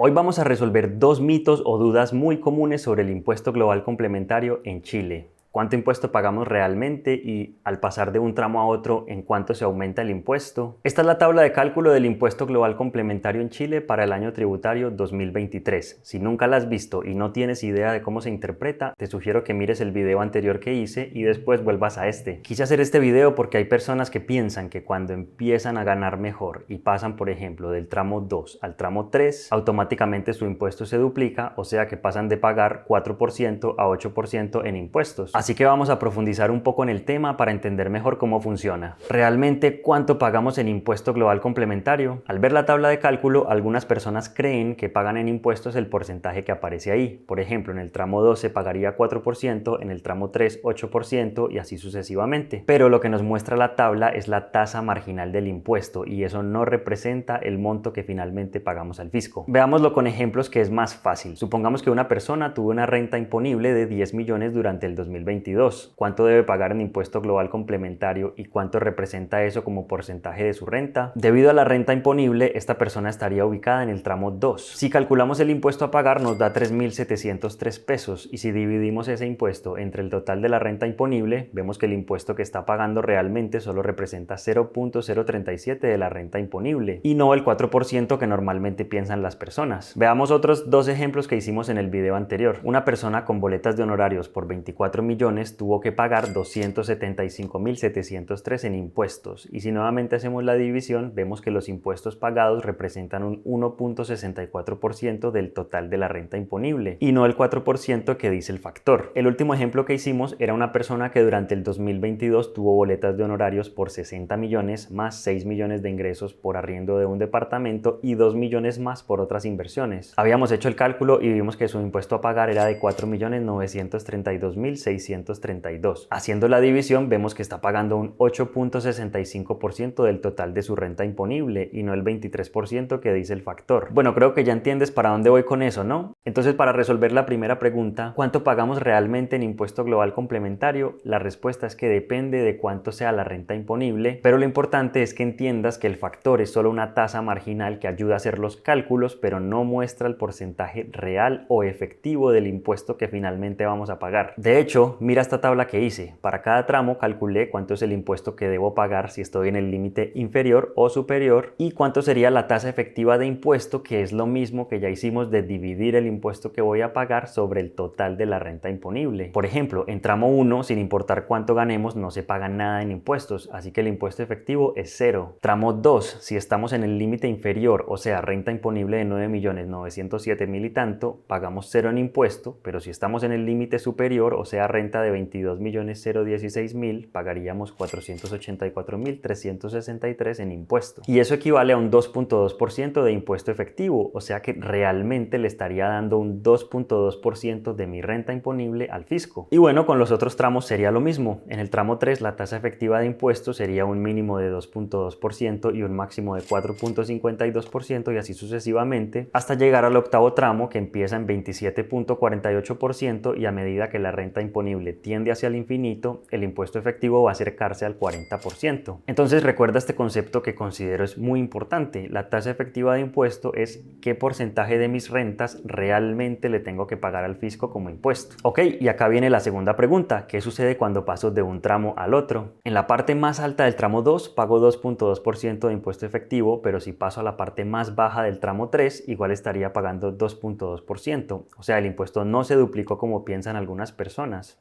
Hoy vamos a resolver dos mitos o dudas muy comunes sobre el impuesto global complementario en Chile. ¿Cuánto impuesto pagamos realmente y al pasar de un tramo a otro, en cuánto se aumenta el impuesto? Esta es la tabla de cálculo del impuesto global complementario en Chile para el año tributario 2023. Si nunca la has visto y no tienes idea de cómo se interpreta, te sugiero que mires el video anterior que hice y después vuelvas a este. Quise hacer este video porque hay personas que piensan que cuando empiezan a ganar mejor y pasan, por ejemplo, del tramo 2 al tramo 3, automáticamente su impuesto se duplica, o sea que pasan de pagar 4% a 8% en impuestos. Así que vamos a profundizar un poco en el tema para entender mejor cómo funciona. ¿Realmente cuánto pagamos en impuesto global complementario? Al ver la tabla de cálculo, algunas personas creen que pagan en impuestos el porcentaje que aparece ahí. Por ejemplo, en el tramo 2 se pagaría 4%, en el tramo 3 8% y así sucesivamente. Pero lo que nos muestra la tabla es la tasa marginal del impuesto y eso no representa el monto que finalmente pagamos al fisco. Veámoslo con ejemplos que es más fácil. Supongamos que una persona tuvo una renta imponible de 10 millones durante el 2022. ¿Cuánto debe pagar en impuesto global complementario y cuánto representa eso como porcentaje de su renta? Debido a la renta imponible, esta persona estaría ubicada en el tramo 2. Si calculamos el impuesto a pagar, nos da 3.703 pesos y si dividimos ese impuesto entre el total de la renta imponible, vemos que el impuesto que está pagando realmente solo representa 0.037 de la renta imponible y no el 4% que normalmente piensan las personas. Veamos otros dos ejemplos que hicimos en el video anterior. Una persona con boletas de honorarios por 24 millones tuvo que pagar 275.703 en impuestos y si nuevamente hacemos la división vemos que los impuestos pagados representan un 1.64% del total de la renta imponible y no el 4% que dice el factor. El último ejemplo que hicimos era una persona que durante el 2022 tuvo boletas de honorarios por 60 millones más 6 millones de ingresos por arriendo de un departamento y 2 millones más por otras inversiones. Habíamos hecho el cálculo y vimos que su impuesto a pagar era de 4.932.632. Haciendo la división vemos que está pagando un 8.65% del total de su renta imponible y no el 23% que dice el factor. Bueno, creo que ya entiendes para dónde voy con eso, ¿no? Entonces, para resolver la primera pregunta, ¿cuánto pagamos realmente en impuesto global complementario? La respuesta es que depende de cuánto sea la renta imponible, pero lo importante es que entiendas que el factor es solo una tasa marginal que ayuda a hacer los cálculos, pero no muestra el porcentaje real o efectivo del impuesto que finalmente vamos a pagar. De hecho, mira esta tabla que hice. Para cada tramo calculé cuánto es el impuesto que debo pagar si estoy en el límite inferior o superior y cuánto sería la tasa efectiva de impuesto, que es lo mismo que ya hicimos de dividir el impuesto que voy a pagar sobre el total de la renta imponible. Por ejemplo, en tramo 1, sin importar cuánto ganemos, no se paga nada en impuestos, así que el impuesto efectivo es 0. Tramo 2, si estamos en el límite inferior, o sea, renta imponible de 9.907.000 y tanto, pagamos 0 en impuesto, pero si estamos en el límite superior, o sea, renta de 22.016.000, pagaríamos 484.363 en impuestos. Y eso equivale a un 2.2% de impuesto efectivo, o sea que realmente le estaría dando un 2.2% de mi renta imponible al fisco. Y bueno, con los otros tramos sería lo mismo. En el tramo 3 la tasa efectiva de impuestos sería un mínimo de 2.2% y un máximo de 4.52% y así sucesivamente, hasta llegar al octavo tramo que empieza en 27.48% y a medida que la renta imponible tiende hacia el infinito, el impuesto efectivo va a acercarse al 40%. Entonces recuerda este concepto que considero es muy importante. La tasa efectiva de impuesto es qué porcentaje de mis rentas realmente le tengo que pagar al fisco como impuesto. Ok, y acá viene la segunda pregunta. ¿Qué sucede cuando paso de un tramo al otro? En la parte más alta del tramo 2 pago 2.2% de impuesto efectivo, pero si paso a la parte más baja del tramo 3, igual estaría pagando 2.2%. O sea, el impuesto no se duplicó como piensan algunas personas.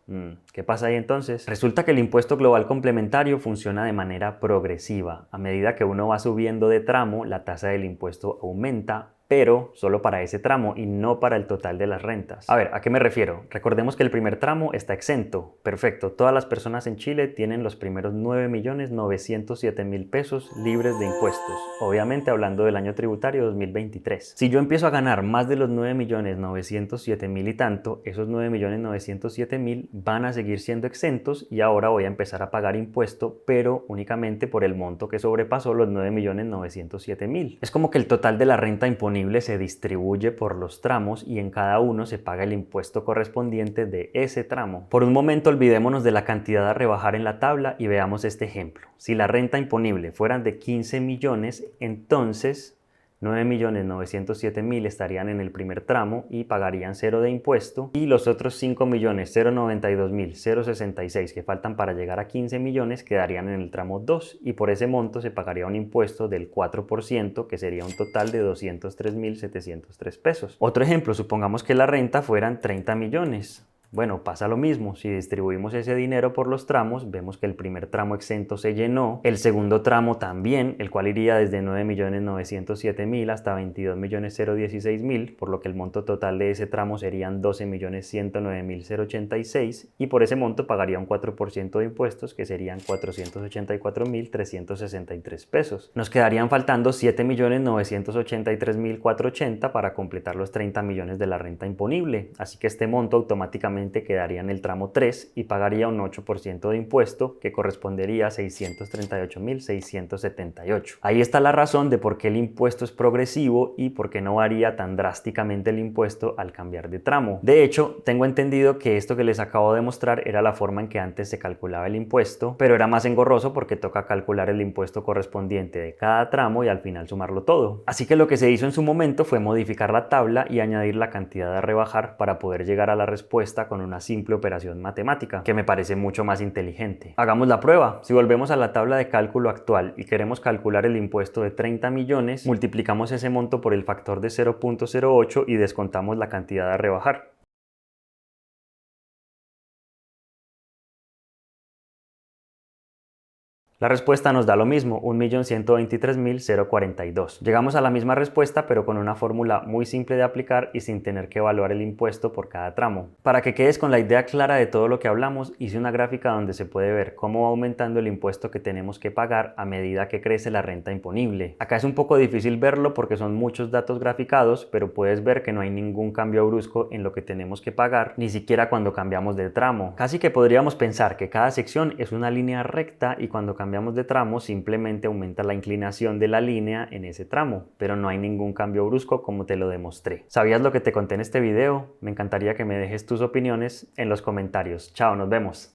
¿Qué pasa ahí entonces? Resulta que el impuesto global complementario funciona de manera progresiva. A medida que uno va subiendo de tramo, la tasa del impuesto aumenta, pero solo para ese tramo y no para el total de las rentas. A ver, ¿a qué me refiero? Recordemos que el primer tramo está exento. Perfecto, todas las personas en Chile tienen los primeros 9.907.000 pesos libres de impuestos. Obviamente hablando del año tributario 2023. Si yo empiezo a ganar más de los 9.907.000 y tanto, esos 9.907.000 van a seguir siendo exentos y ahora voy a empezar a pagar impuesto, pero únicamente por el monto que sobrepasó los 9.907.000. Es como que el total de la renta imponible se distribuye por los tramos y en cada uno se paga el impuesto correspondiente de ese tramo. Por un momento olvidémonos de la cantidad a rebajar en la tabla y veamos este ejemplo. Si la renta imponible fueran de 15 millones, entonces 9.907.000 estarían en el primer tramo y pagarían 0 de impuesto, y los otros 5.092.066 que faltan para llegar a 15 millones quedarían en el tramo 2, y por ese monto se pagaría un impuesto del 4%, que sería un total de 203.703 pesos. Otro ejemplo, supongamos que la renta fueran 30 millones. Bueno, pasa lo mismo. Si distribuimos ese dinero por los tramos, vemos que el primer tramo exento se llenó, el segundo tramo también, el cual iría desde 9.907.000 hasta 22.016.000, por lo que el monto total de ese tramo serían 12.109.086, y por ese monto pagaría un 4% de impuestos, que serían 484.363 pesos. Nos quedarían faltando 7.983.480 para completar los 30 millones de la renta imponible, así que este monto automáticamente quedaría en el tramo 3 y pagaría un 8% de impuesto, que correspondería a 638.678. Ahí está la razón de por qué el impuesto es progresivo y por qué no varía tan drásticamente el impuesto al cambiar de tramo. De hecho, tengo entendido que esto que les acabo de mostrar era la forma en que antes se calculaba el impuesto, pero era más engorroso porque toca calcular el impuesto correspondiente de cada tramo y al final sumarlo todo. Así que lo que se hizo en su momento fue modificar la tabla y añadir la cantidad a rebajar para poder llegar a la respuesta con una simple operación matemática, que me parece mucho más inteligente. Hagamos la prueba. Si volvemos a la tabla de cálculo actual y queremos calcular el impuesto de 30 millones, multiplicamos ese monto por el factor de 0.08 y descontamos la cantidad a rebajar. La respuesta nos da lo mismo, 1.123.042. Llegamos a la misma respuesta, pero con una fórmula muy simple de aplicar y sin tener que evaluar el impuesto por cada tramo. Para que quedes con la idea clara de todo lo que hablamos, hice una gráfica donde se puede ver cómo va aumentando el impuesto que tenemos que pagar a medida que crece la renta imponible. Acá es un poco difícil verlo porque son muchos datos graficados, pero puedes ver que no hay ningún cambio brusco en lo que tenemos que pagar, ni siquiera cuando cambiamos de tramo. Casi que podríamos pensar que cada sección es una línea recta y cuando cambiamos de tramo simplemente aumenta la inclinación de la línea en ese tramo, pero no hay ningún cambio brusco como te lo demostré. ¿Sabías lo que te conté en este video? Me encantaría que me dejes tus opiniones en los comentarios. Chao, nos vemos.